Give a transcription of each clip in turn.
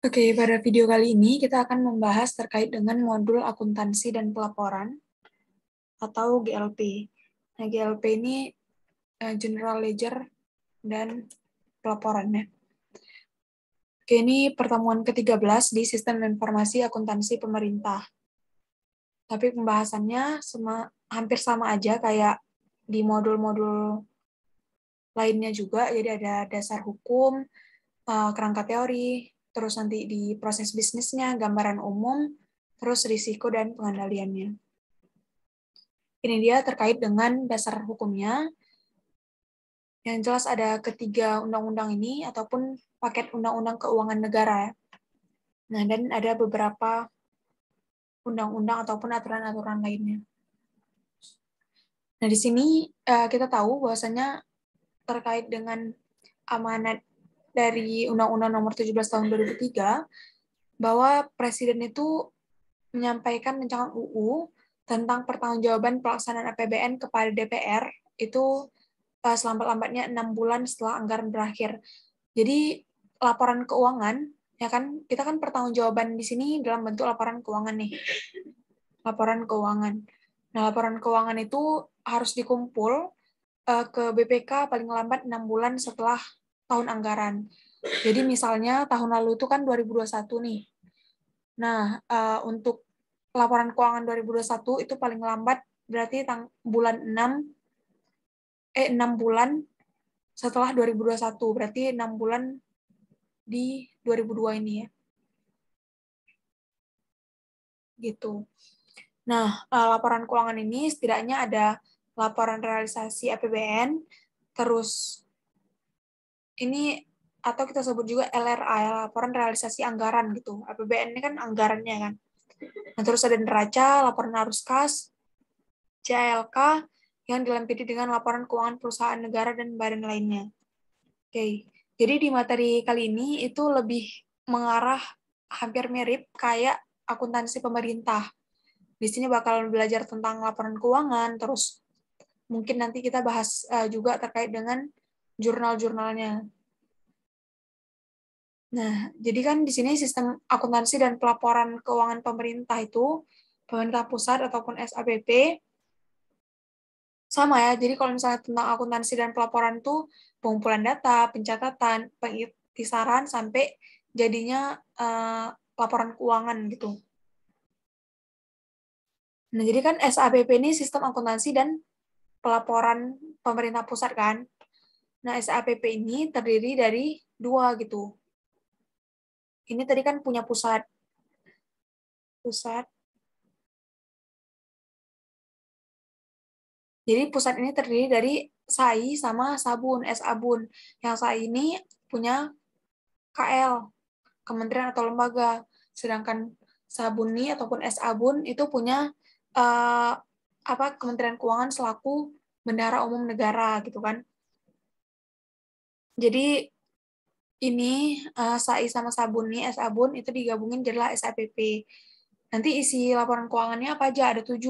Oke, pada video kali ini kita akan membahas terkait dengan modul akuntansi dan pelaporan atau GLP. Nah, GLP ini General Ledger dan pelaporan ya. Oke, ini pertemuan ke-13 di Sistem Informasi Akuntansi Pemerintah. Tapi pembahasannya hampir sama aja kayak di modul-modul lainnya juga. Jadi ada dasar hukum, kerangka teori, terus nanti di proses bisnisnya, gambaran umum, terus risiko dan pengendaliannya. Ini dia terkait dengan dasar hukumnya. Yang jelas ada ketiga undang-undang ini ataupun paket undang-undang keuangan negara ya. Nah, dan ada beberapa undang-undang ataupun aturan-aturan lainnya. Nah, di sini kita tahu bahwasanya terkait dengan amanat dari Undang-Undang Nomor 17 Tahun 2003 bahwa Presiden itu menyampaikan rancangan UU tentang pertanggungjawaban pelaksanaan APBN kepada DPR itu selambat-lambatnya 6 bulan setelah anggaran berakhir. Jadi laporan keuangan, ya kan, kita kan pertanggungjawaban di sini dalam bentuk laporan keuangan nih. Laporan keuangan. Nah, laporan keuangan itu harus dikumpul ke BPK paling lambat 6 bulan setelah tahun anggaran. Jadi misalnya tahun lalu itu kan 2021 nih. Nah, untuk laporan keuangan 2021 itu paling lambat berarti bulan 6 bulan setelah 2021, berarti 6 bulan di 2002 ini ya. Gitu. Nah, laporan keuangan ini setidaknya ada laporan realisasi APBN, terus ini atau kita sebut juga LRA, ya, laporan realisasi anggaran gitu. APBN ini kan anggarannya kan. Nah, terus ada neraca, laporan arus kas, CLK, yang dilampiri dengan laporan keuangan perusahaan negara dan badan lainnya. Oke, jadi di materi kali ini itu lebih mengarah hampir mirip kayak akuntansi pemerintah. Di sini bakal belajar tentang laporan keuangan, terus mungkin nanti kita bahas juga terkait dengan jurnal-jurnalnya. Nah, jadi kan di sini sistem akuntansi dan pelaporan keuangan pemerintah itu, pemerintah pusat ataupun SAPP, sama ya. Jadi kalau misalnya tentang akuntansi dan pelaporan itu pengumpulan data, pencatatan, pengiktisaran, sampai jadinya laporan keuangan gitu. Nah, jadi kan SAPP ini sistem akuntansi dan pelaporan pemerintah pusat kan. Nah, SAPP ini terdiri dari 2 gitu. Ini tadi kan punya pusat. Jadi pusat ini terdiri dari SAI sama Sabun, S-Abun. Yang SAI ini punya KL, kementerian atau lembaga. Sedangkan Sabuni ataupun S-Abun itu punya Kementerian Keuangan selaku bendahara umum negara gitu kan. Jadi ini SAI sama Sabuni, S-Abun itu digabungin jadilah SAPP. Nanti isi laporan keuangannya apa aja? Ada 7.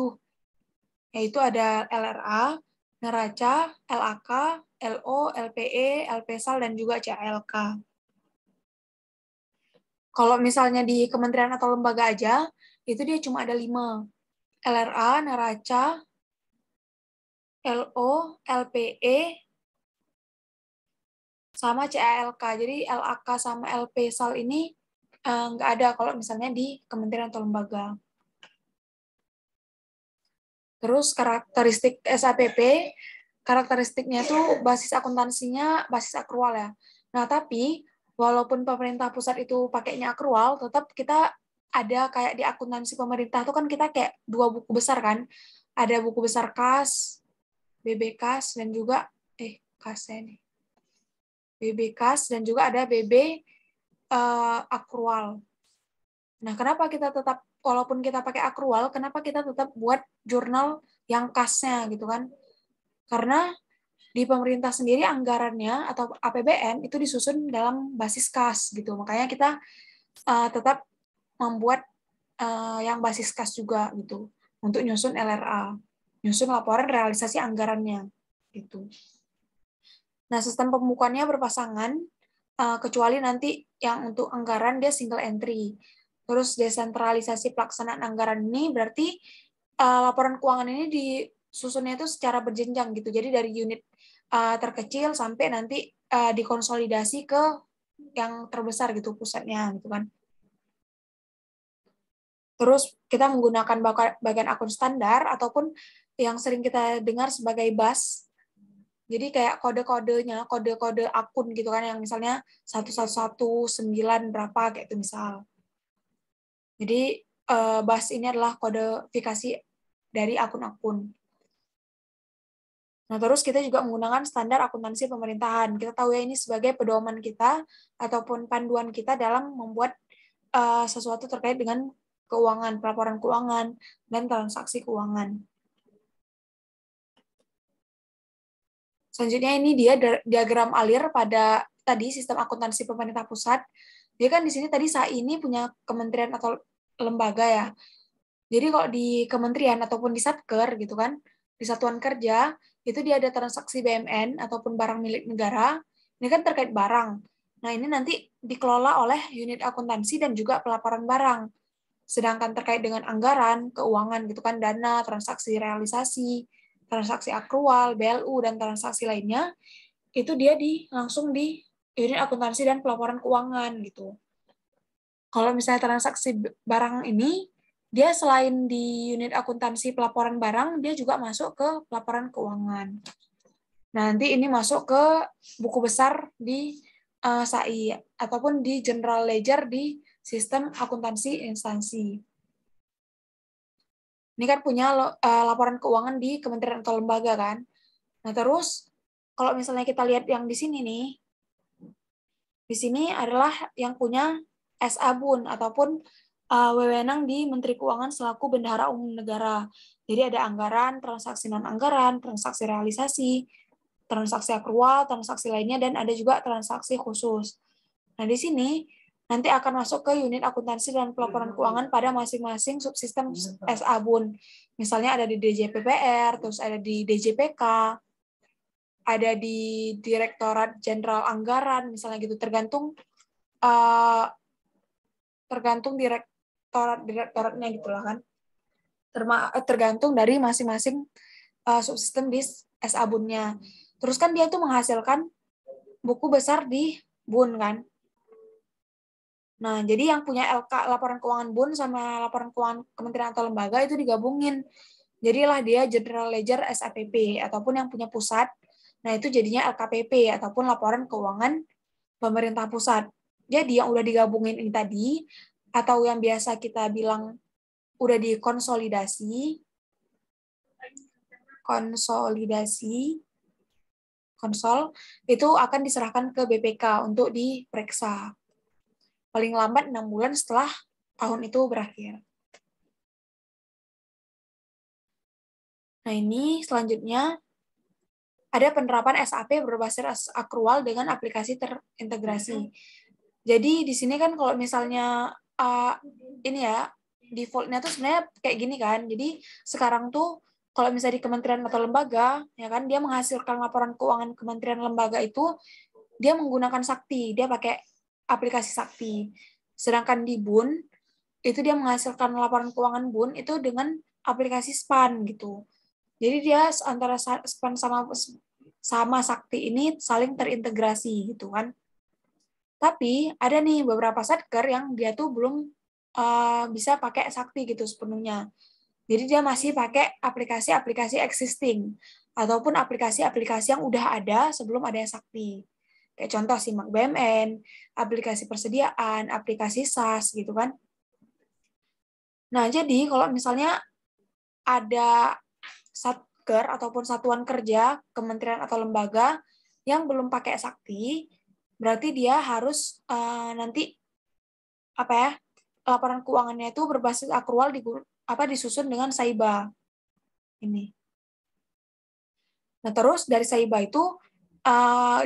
Yaitu ada LRA, neraca, LAK, LO, LPE, LPSAL, dan juga CALK. Kalau misalnya di kementerian atau lembaga aja, itu dia cuma ada 5. LRA, neraca, LO, LPE, sama CALK. Jadi LAK sama LPSAL ini nggak ada kalau misalnya di kementerian atau lembaga. Terus karakteristik SAPP, karakteristiknya itu basis akuntansinya basis akrual ya. Nah, tapi walaupun pemerintah pusat itu pakainya akrual, tetap kita ada kayak di akuntansi pemerintah itu kan kita kayak 2 buku besar kan. Ada buku besar kas, BB kas, dan juga kasnya nih. BB kas dan juga ada BB akrual. Nah, kenapa kita tetap walaupun kita pakai akrual, kenapa kita tetap buat jurnal yang kasnya gitu kan? Karena di pemerintah sendiri anggarannya atau APBN itu disusun dalam basis kas gitu. Makanya kita tetap membuat yang basis kas juga gitu untuk nyusun LRA, nyusun laporan realisasi anggarannya gitu. Nah, sistem pembukuannya berpasangan kecuali nanti yang untuk anggaran dia single entry. Terus desentralisasi pelaksanaan anggaran ini berarti laporan keuangan ini disusunnya itu secara berjenjang gitu. Jadi dari unit terkecil sampai nanti dikonsolidasi ke yang terbesar gitu pusatnya gitu kan. Terus kita menggunakan bagian akun standar ataupun yang sering kita dengar sebagai BAS. Jadi kayak kode-kodenya, kode-kode akun gitu kan yang misalnya 1119 berapa kayak itu misal. Jadi BAS ini adalah kodifikasi dari akun-akun. Nah, terus kita juga menggunakan standar akuntansi pemerintahan. Kita tahu ya ini sebagai pedoman kita ataupun panduan kita dalam membuat sesuatu terkait dengan keuangan, pelaporan keuangan, dan transaksi keuangan. Selanjutnya ini dia diagram alir pada tadi sistem akuntansi pemerintah pusat. Dia kan di sini tadi SAI ini punya kementerian atau lembaga ya. Jadi kalau di kementerian ataupun di Satker gitu kan, di satuan kerja, itu dia ada transaksi BMN ataupun barang milik negara. Ini kan terkait barang. Nah, ini nanti dikelola oleh unit akuntansi dan juga pelaporan barang. Sedangkan terkait dengan anggaran, keuangan gitu kan, dana, transaksi realisasi, transaksi akrual, BLU, dan transaksi lainnya, itu dia langsung di unit akuntansi dan pelaporan keuangan gitu. Kalau misalnya transaksi barang ini, dia selain di unit akuntansi pelaporan barang, dia juga masuk ke pelaporan keuangan. Nah, nanti ini masuk ke buku besar di SAI, ataupun di General Ledger di sistem akuntansi instansi. Ini kan punya laporan keuangan di kementerian atau lembaga kan. Nah, terus kalau misalnya kita lihat yang di sini nih, di sini adalah yang punya SA-BUN ataupun wewenang di Menteri Keuangan selaku Bendahara Umum Negara. Jadi ada anggaran, transaksi non-anggaran, transaksi realisasi, transaksi akrual, transaksi lainnya, dan ada juga transaksi khusus. Nah, di sini nanti akan masuk ke unit akuntansi dan pelaporan keuangan pada masing-masing subsistem SA-BUN. Misalnya ada di DJPPR, terus ada di DJPK, ada di Direktorat Jenderal Anggaran, misalnya gitu, tergantung direktoratnya gitu lah kan. Tergantung dari masing-masing subsistem di SA-BUN-nya. Terus kan dia tuh menghasilkan buku besar di BUN kan. Nah, jadi yang punya LK laporan keuangan BUN sama laporan keuangan kementerian atau lembaga itu digabungin. Jadilah dia General Ledger SAPP ataupun yang punya pusat. Nah, itu jadinya LKPP ataupun laporan keuangan pemerintah pusat. Jadi yang udah digabungin ini tadi atau yang biasa kita bilang udah dikonsolidasi, konsol itu akan diserahkan ke BPK untuk diperiksa. Paling lambat 6 bulan setelah tahun itu berakhir. Nah, ini selanjutnya ada penerapan SAP berbasis akrual dengan aplikasi terintegrasi. Jadi di sini kan kalau misalnya ini ya defaultnya tuh sebenarnya kayak gini kan. Jadi sekarang tuh kalau misalnya di kementerian atau lembaga ya kan dia menghasilkan laporan keuangan kementerian lembaga itu dia menggunakan Sakti, dia pakai aplikasi Sakti. Sedangkan di BUN itu dia menghasilkan laporan keuangan BUN itu dengan aplikasi SPAN gitu. Jadi dia antara SPAN sama Sakti ini saling terintegrasi gitu kan. Tapi ada nih beberapa satker yang dia tuh belum bisa pakai Sakti gitu sepenuhnya. Jadi dia masih pakai aplikasi-aplikasi existing ataupun aplikasi-aplikasi yang udah ada sebelum ada Sakti. Kayak contoh Simak BMN, aplikasi persediaan, aplikasi SaaS gitu kan. Nah, jadi kalau misalnya ada satker ataupun satuan kerja, kementerian atau lembaga yang belum pakai Sakti, berarti dia harus nanti laporan keuangannya itu berbasis akrual disusun dengan Saiba ini. Nah, terus dari Saiba itu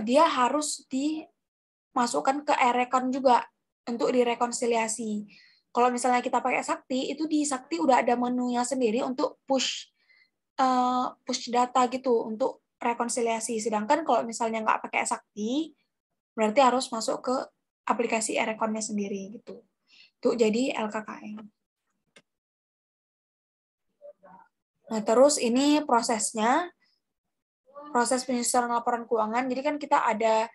dia harus dimasukkan ke e-recon juga untuk direkonsiliasi. Kalau misalnya kita pakai Sakti, itu di Sakti udah ada menunya sendiri untuk push data gitu untuk rekonsiliasi. Sedangkan kalau misalnya nggak pakai Sakti, berarti harus masuk ke aplikasi e-rekonnya sendiri gitu. Untuk jadi LKKM. Nah, terus ini prosesnya, proses penyusunan laporan keuangan. Jadi kan kita ada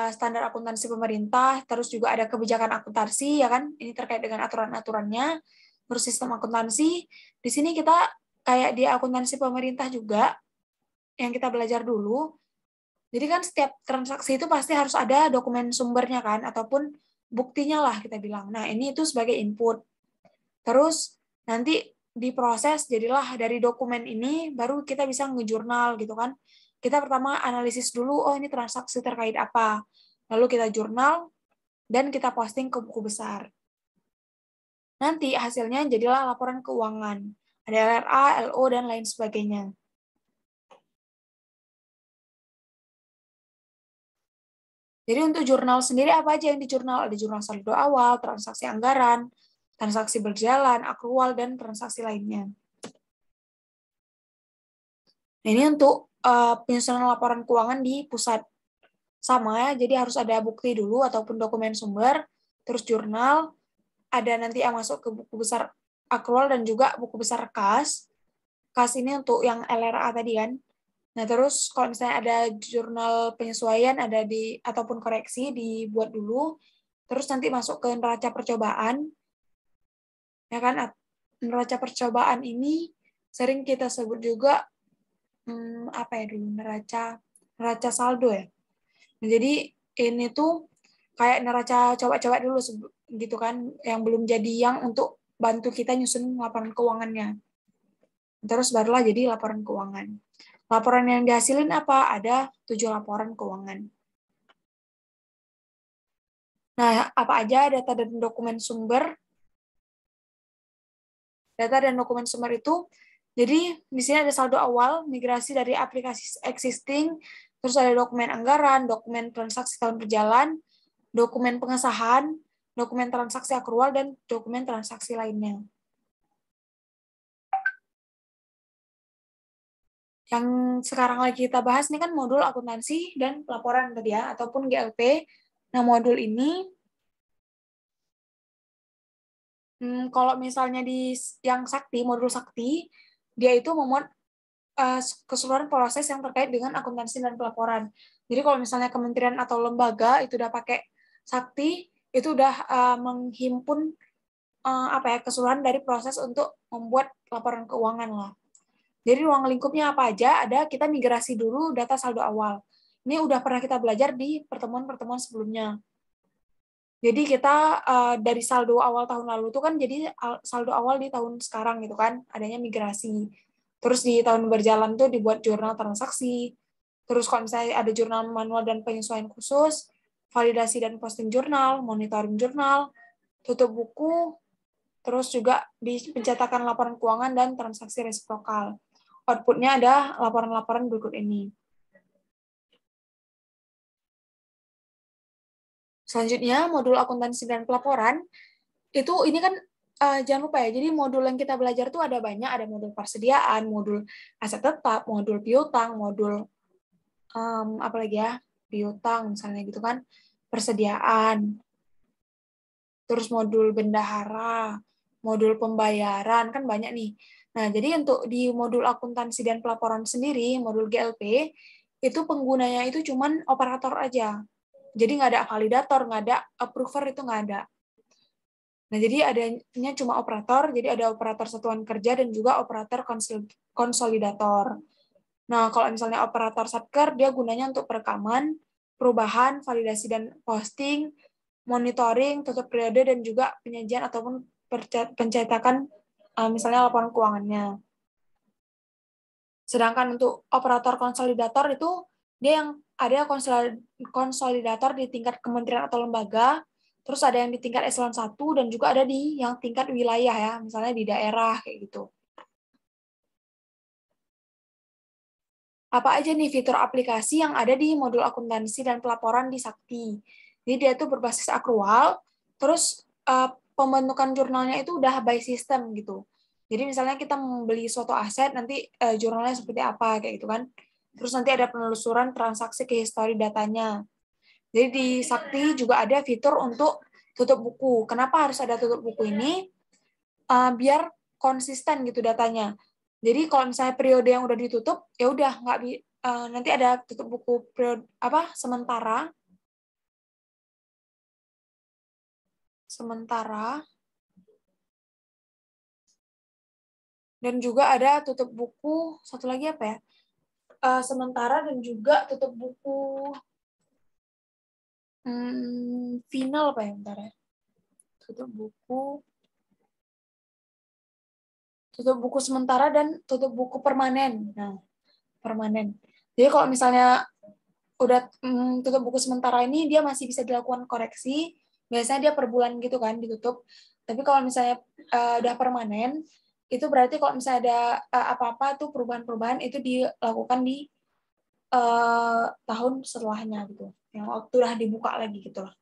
standar akuntansi pemerintah, terus juga ada kebijakan akuntansi, ya kan? Ini terkait dengan aturan-aturannya, terus sistem akuntansi. Di sini kita kayak di akuntansi pemerintah juga, yang kita belajar dulu. Jadi kan setiap transaksi itu pasti harus ada dokumen sumbernya kan, ataupun buktinya lah kita bilang. Nah, ini itu sebagai input. Terus nanti diproses jadilah dari dokumen ini baru kita bisa ngejurnal gitu kan. Kita pertama analisis dulu, oh ini transaksi terkait apa. Lalu kita jurnal dan kita posting ke buku besar. Nanti hasilnya jadilah laporan keuangan. Ada LRA, LO, dan lain sebagainya. Jadi untuk jurnal sendiri apa aja yang di jurnal? Ada jurnal saldo awal, transaksi anggaran, transaksi berjalan, akrual, dan transaksi lainnya. Nah, ini untuk penyusunan laporan keuangan di pusat. Sama ya, jadi harus ada bukti dulu ataupun dokumen sumber, terus jurnal, ada nanti yang masuk ke buku besar akrual dan juga buku besar kas. Kas ini untuk yang LRA tadi kan. Nah, terus kalau misalnya ada jurnal penyesuaian ada di ataupun koreksi dibuat dulu, terus nanti masuk ke neraca percobaan. Ya kan, neraca percobaan ini sering kita sebut juga apa ya dulu, neraca saldo ya. Nah, jadi ini tuh kayak neraca coba-coba dulu gitu kan, yang belum jadi, yang untuk bantu kita nyusun laporan keuangannya. Terus barulah jadi laporan keuangan. Laporan yang dihasilin apa? Ada 7 laporan keuangan. Nah, apa aja data dan dokumen sumber? Data dan dokumen sumber itu, jadi di sini ada saldo awal, migrasi dari aplikasi existing, terus ada dokumen anggaran, dokumen transaksi tahun berjalan, dokumen pengesahan, dokumen transaksi akrual, dan dokumen transaksi lainnya. Yang sekarang lagi kita bahas ini kan modul akuntansi dan pelaporan tadi ya, ataupun GLP. Nah, modul ini, kalau misalnya di yang Sakti, modul Sakti, dia itu memuat keseluruhan proses yang terkait dengan akuntansi dan pelaporan. Jadi kalau misalnya kementerian atau lembaga itu udah pakai Sakti, itu udah menghimpun apa ya, keseluruhan dari proses untuk membuat laporan keuangan lah. Jadi ruang lingkupnya apa aja? Ada, kita migrasi dulu data saldo awal. Ini udah pernah kita belajar di pertemuan-pertemuan sebelumnya. Jadi kita dari saldo awal tahun lalu itu kan jadi saldo awal di tahun sekarang gitu kan, adanya migrasi. Terus di tahun berjalan tuh dibuat jurnal transaksi. Terus kalau misalnya ada jurnal manual dan penyesuaian khusus, validasi dan posting jurnal, monitoring jurnal, tutup buku, terus juga di pencetakan laporan keuangan dan transaksi resiprokal. Outputnya ada laporan-laporan berikut ini. Selanjutnya, modul akuntansi dan pelaporan, itu ini kan jangan lupa ya, jadi modul yang kita belajar tuh ada banyak, ada modul persediaan, modul aset tetap, modul piutang, modul apa lagi ya, piutang misalnya gitu kan, persediaan, terus modul bendahara, modul pembayaran, kan banyak nih. Nah, jadi untuk di modul akuntansi dan pelaporan sendiri, modul GLP, itu penggunanya itu cuman operator aja. Jadi nggak ada validator, nggak ada approver, itu nggak ada. Nah, jadi adanya cuma operator, jadi ada operator satuan kerja dan juga operator konsolidator. Nah, kalau misalnya operator satker, dia gunanya untuk perekaman, perubahan, validasi dan posting, monitoring, tutup periode, dan juga penyajian ataupun pencetakan misalnya laporan keuangannya. Sedangkan untuk operator konsolidator itu dia yang ada konsolidator di tingkat kementerian atau lembaga, terus ada yang di tingkat eselon 1 dan juga ada di yang tingkat wilayah ya, misalnya di daerah kayak gitu. Apa aja nih fitur aplikasi yang ada di modul akuntansi dan pelaporan di Sakti. Jadi dia tuh berbasis akrual, terus pembentukan jurnalnya itu udah by system gitu. Jadi misalnya kita membeli suatu aset, nanti jurnalnya seperti apa kayak gitu kan. Terus nanti ada penelusuran transaksi ke histori datanya. Jadi di Sakti juga ada fitur untuk tutup buku. Kenapa harus ada tutup buku ini? Biar konsisten gitu datanya. Jadi kalau misalnya periode yang udah ditutup, ya udah nggak nanti ada tutup buku periode sementara dan juga ada tutup buku satu lagi apa ya? Sementara dan juga tutup buku final apa ya, bentar ya. Tutup buku sementara dan tutup buku permanen. Nah, permanen. Jadi kalau misalnya udah tutup buku sementara ini, dia masih bisa dilakukan koreksi. Biasanya dia per bulan gitu kan ditutup. Tapi kalau misalnya udah permanen, itu berarti kalau misalnya ada apa-apa tuh perubahan-perubahan itu dilakukan di tahun setelahnya gitu. Yang waktu udah dibuka lagi gitu loh.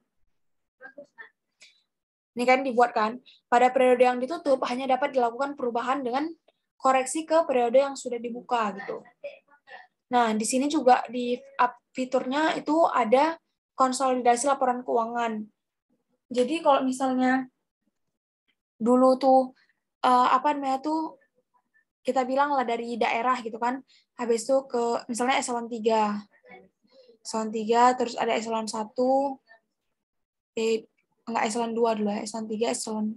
Ini kan dibuat kan, pada periode yang ditutup hanya dapat dilakukan perubahan dengan koreksi ke periode yang sudah dibuka gitu. Nah, di sini juga di fiturnya itu ada konsolidasi laporan keuangan. Jadi kalau misalnya dulu tuh apa namanya tuh kita bilang lah dari daerah gitu kan, habis itu ke misalnya eselon 3. Eselon 3 terus ada eselon 1 enggak eselon 2 dulu ya, eselon 3, eselon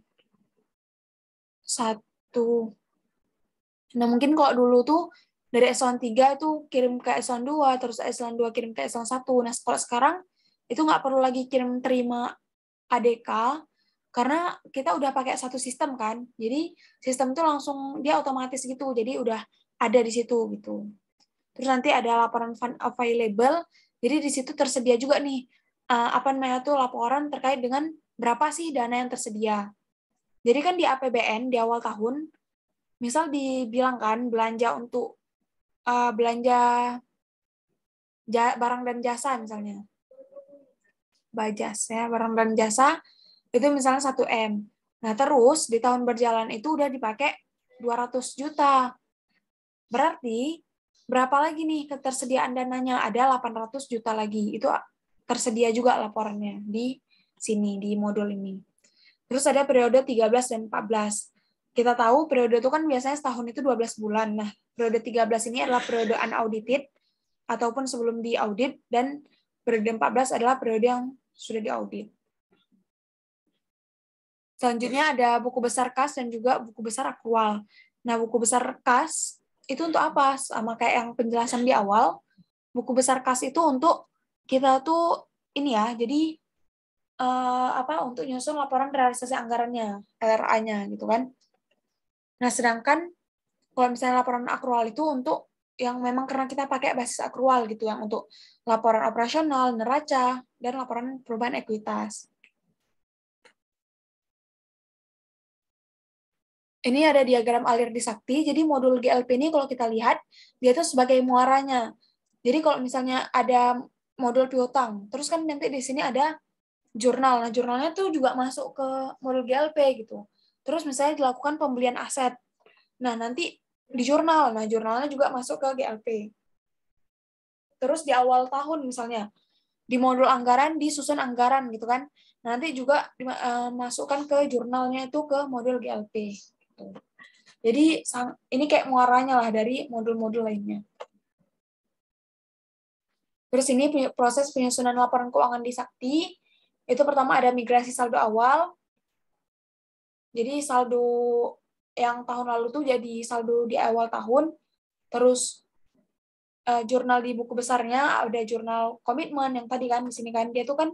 1. Nah, mungkin kalau dulu tuh dari eselon 3 itu kirim ke eselon 2, terus eselon 2 kirim ke eselon 1. Nah, kalau sekarang itu nggak perlu lagi kirim terima ADK, karena kita udah pakai satu sistem kan. Jadi sistem itu langsung dia otomatis gitu, jadi udah ada di situ gitu. Terus nanti ada laporan fund available, jadi di situ tersedia juga nih apa namanya tuh laporan terkait dengan berapa sih dana yang tersedia. Jadi kan di APBN di awal tahun, misal dibilang kan belanja untuk belanja barang dan jasa misalnya. Bajas ya, barang dan jasa itu misalnya 1 M. Nah, terus di tahun berjalan itu udah dipakai 200 juta. Berarti berapa lagi nih ketersediaan dananya? Ada 800 juta lagi. Itu tersedia juga laporannya di sini, di modul ini. Terus ada periode 13 dan 14. Kita tahu periode itu kan biasanya setahun itu 12 bulan. Nah, periode 13 ini adalah periode unaudited ataupun sebelum diaudit, dan periode 14 adalah periode yang sudah diaudit. Selanjutnya ada buku besar kas dan juga buku besar akrual. Nah, buku besar kas itu untuk apa? Sama kayak yang penjelasan di awal, buku besar kas itu untuk kita tuh ini ya, jadi untuk nyusun laporan realisasi anggarannya, LRA-nya gitu kan. Nah, sedangkan kalau misalnya laporan akrual itu untuk yang memang karena kita pakai basis akrual gitu, yang untuk laporan operasional, neraca, dan laporan perubahan ekuitas. Ini ada diagram alir di Sakti. Jadi modul GLP ini kalau kita lihat, dia itu sebagai muaranya. Jadi kalau misalnya ada modul piutang, terus kan nanti di sini ada jurnal. Nah, jurnalnya tuh juga masuk ke modul GLP gitu. Terus misalnya dilakukan pembelian aset. Nah, nanti di jurnal. Nah, jurnalnya juga masuk ke GLP. Terus di awal tahun misalnya, di modul anggaran, disusun anggaran gitu kan. Nanti juga masukkan ke jurnalnya itu ke modul GLP. Jadi ini kayak muaranya lah dari modul-modul lainnya. Terus ini proses penyusunan laporan keuangan di Sakti. Itu pertama ada migrasi saldo awal. Jadi saldo yang tahun lalu tuh jadi saldo di awal tahun. Terus jurnal di buku besarnya ada jurnal komitmen yang tadi kan di sini kan dia tuh kan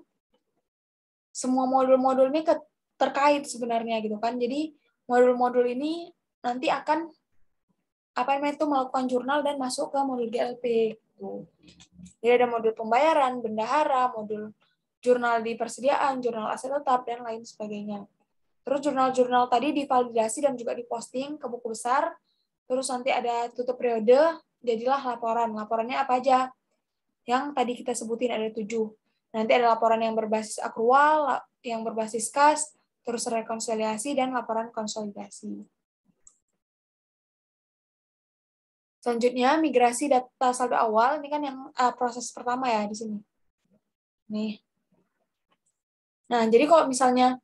semua modul-modul ini terkait sebenarnya gitu kan. Jadi modul-modul ini nanti akan itu melakukan jurnal dan masuk ke modul GLP. Gitu. Jadi ada modul pembayaran, bendahara, modul jurnal di persediaan, jurnal aset tetap, dan lain sebagainya. Terus jurnal-jurnal tadi divalidasi dan juga diposting ke buku besar. Terus nanti ada tutup periode, jadilah laporan. Laporannya apa aja? Yang tadi kita sebutin ada 7. Nanti ada laporan yang berbasis akrual, yang berbasis kas, terus rekonsiliasi, dan laporan konsolidasi. Selanjutnya, migrasi data saldo awal. Ini kan yang proses pertama ya di sini. Nih. Nah, jadi kalau misalnya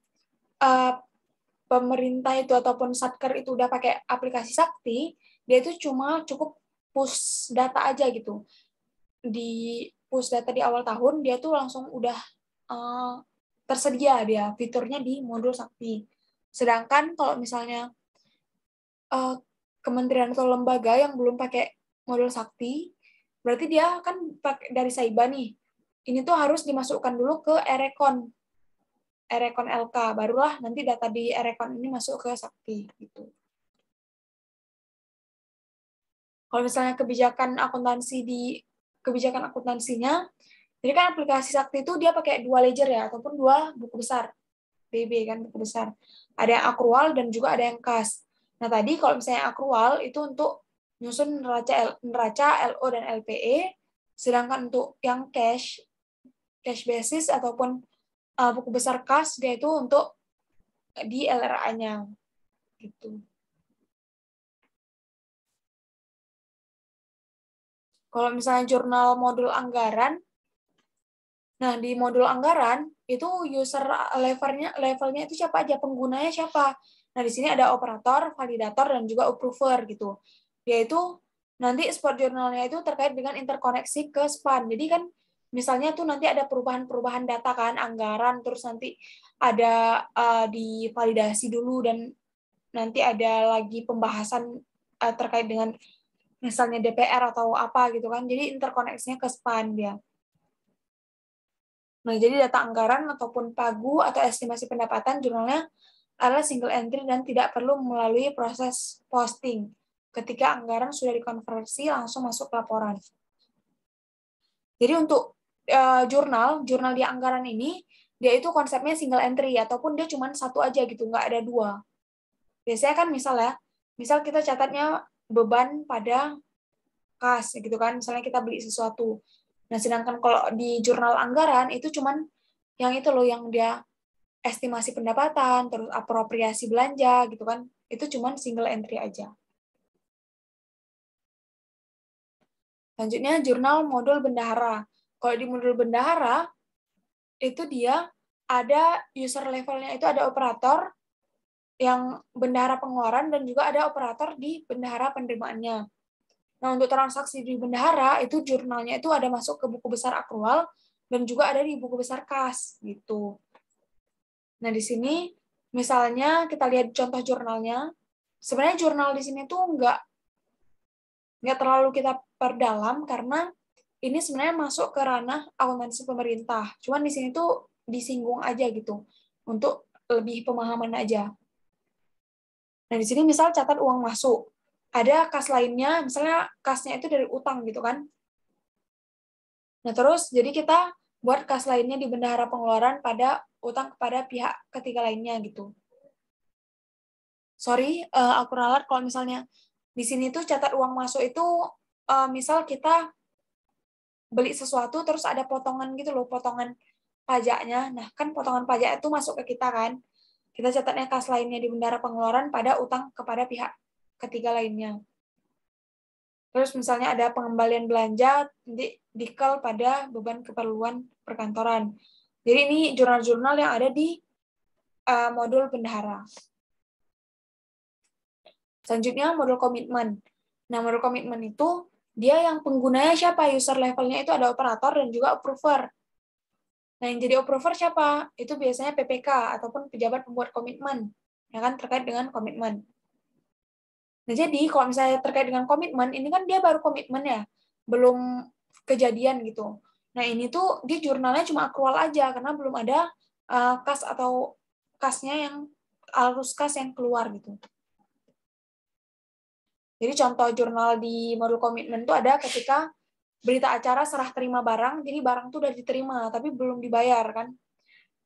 pemerintah itu ataupun Satker itu udah pakai aplikasi Sakti, dia itu cuma cukup push data aja gitu. Di push data di awal tahun, dia tuh langsung udah tersedia dia fiturnya di modul Sakti. Sedangkan kalau misalnya kementerian atau lembaga yang belum pakai modul Sakti, berarti dia kan pakai dari Saiba nih. Ini tuh harus dimasukkan dulu ke Erekon LK, barulah nanti data di Erekon ini masuk ke Sakti gitu. Kalau misalnya kebijakan akuntansinya, jadi kan aplikasi Sakti itu dia pakai 2 ledger ya, ataupun 2 buku besar. BB kan, buku besar. Ada yang akrual dan juga ada yang kas. Nah, tadi kalau misalnya akrual itu untuk nyusun neraca, LO dan LPE, sedangkan untuk yang cash basis ataupun buku besar kas, dia itu untuk di LRA-nya gitu. Kalau misalnya jurnal modul anggaran, nah di modul anggaran itu user levelnya itu siapa aja, penggunanya siapa. Nah di sini ada operator, validator, dan juga approver gitu. Yaitu nanti spot jurnalnya itu terkait dengan interkoneksi ke SPAN. Jadi kan misalnya tuh nanti ada perubahan data kan, anggaran, terus nanti ada divalidasi dulu, dan nanti ada lagi pembahasan terkait dengan misalnya DPR atau apa gitu kan. Jadi interkoneksinya ke SPAN dia. Nah, jadi data anggaran ataupun pagu atau estimasi pendapatan jurnalnya adalah single entry dan tidak perlu melalui proses posting. Ketika anggaran sudah dikonversi langsung masuk laporan. Jadi untuk jurnal di anggaran ini, dia itu konsepnya single entry ataupun dia cuma satu aja gitu, nggak ada 2. Biasanya kan misal kita catatnya beban pada kas gitu kan, misalnya kita beli sesuatu. Nah, sedangkan kalau di jurnal anggaran itu cuman yang itu loh, yang dia estimasi pendapatan, terus apropriasi belanja gitu kan. Itu cuman single entry aja. Selanjutnya jurnal modul bendahara. Kalau di modul bendahara itu dia ada user levelnya, itu ada operator yang bendahara pengeluaran dan juga ada operator di bendahara penerimaannya. Nah, untuk transaksi di bendahara, itu jurnalnya itu ada masuk ke buku besar akrual dan juga ada di buku besar kas, gitu. Nah, di sini, misalnya kita lihat contoh jurnalnya, sebenarnya jurnal di sini tuh nggak terlalu kita perdalam, karena ini sebenarnya masuk ke ranah akuntansi pemerintah. Cuman di sini tuh disinggung aja gitu, untuk lebih pemahaman aja. Nah, di sini misal catat uang masuk. Ada kas lainnya, misalnya kasnya itu dari utang gitu kan. Nah, terus jadi kita buat kas lainnya di bendahara pengeluaran pada utang kepada pihak ketiga lainnya gitu. Sorry, aku ralat kalau misalnya di sini tuh catat uang masuk itu misal kita beli sesuatu terus ada potongan gitu loh, potongan pajaknya. Nah, kan potongan pajak itu masuk ke kita kan. Kita catatnya kas lainnya di bendahara pengeluaran pada utang kepada pihak ketiga lainnya. Terus misalnya ada pengembalian belanja, nanti dikal pada beban keperluan perkantoran. Jadi ini jurnal-jurnal yang ada di modul bendahara. Selanjutnya modul komitmen. Nah, modul komitmen itu dia yang penggunanya siapa? User levelnya itu ada operator dan juga approver. Nah, yang jadi approver siapa? Itu biasanya PPK ataupun pejabat pembuat komitmen, ya kan, terkait dengan komitmen. Nah, jadi kalau misalnya terkait dengan komitmen, ini kan dia baru komitmen ya, belum kejadian gitu. Nah, ini tuh dia jurnalnya cuma akrual aja, karena belum ada kas atau kasnya yang arus kas yang keluar gitu. Jadi contoh jurnal di modul komitmen itu ada ketika berita acara serah terima barang, jadi barang tuh udah diterima, tapi belum dibayar kan.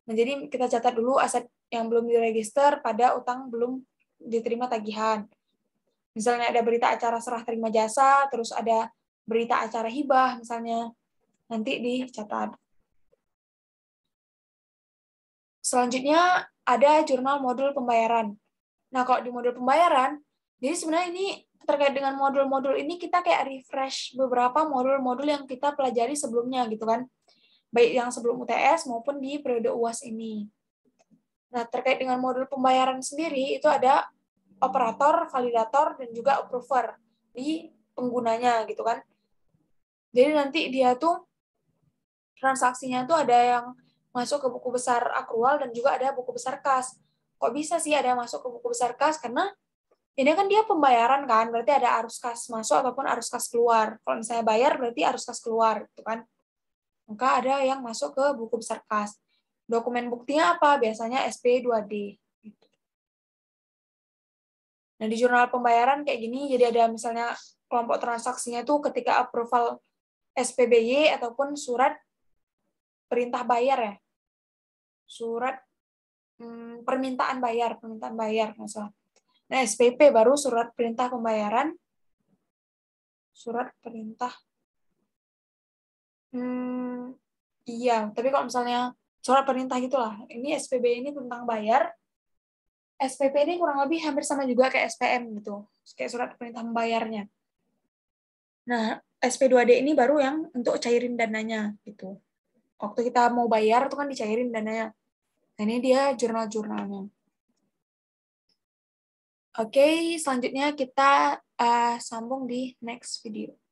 Nah, jadi kita catat dulu aset yang belum diregister pada utang belum diterima tagihan. Misalnya ada berita acara serah terima jasa, terus ada berita acara hibah misalnya, nanti dicatat. Selanjutnya ada jurnal modul pembayaran. Nah, kalau di modul pembayaran, jadi sebenarnya ini terkait dengan modul-modul ini kita kayak refresh beberapa modul-modul yang kita pelajari sebelumnya gitu kan. baik yang sebelum UTS maupun di periode UAS ini. Nah, terkait dengan modul pembayaran sendiri, itu ada operator, validator, dan juga approver di penggunanya gitu kan. Jadi nanti dia tuh transaksinya tuh ada yang masuk ke buku besar akrual dan juga ada buku besar kas. Kok bisa sih ada yang masuk ke buku besar kas? Karena ini kan dia pembayaran kan, berarti ada arus kas masuk ataupun arus kas keluar. Kalau misalnya bayar berarti arus kas keluar gitu kan. Maka ada yang masuk ke buku besar kas. Dokumen buktinya apa? Biasanya SP2D. Nah, di jurnal pembayaran kayak gini, jadi ada misalnya kelompok transaksinya tuh ketika approval SPBY ataupun surat perintah bayar ya. Surat permintaan bayar masalah. Nah, SPP baru surat perintah pembayaran. Surat perintah. Iya, tapi kalau misalnya surat perintah gitulah. Ini SPB ini tentang bayar. SPP ini kurang lebih hampir sama juga kayak SPM gitu. Kayak surat perintah membayarnya. Nah, SP2D ini baru yang untuk cairin dananya gitu. Waktu kita mau bayar itu kan dicairin dananya. Nah, ini dia jurnal-jurnalnya. Oke, selanjutnya kita sambung di next video.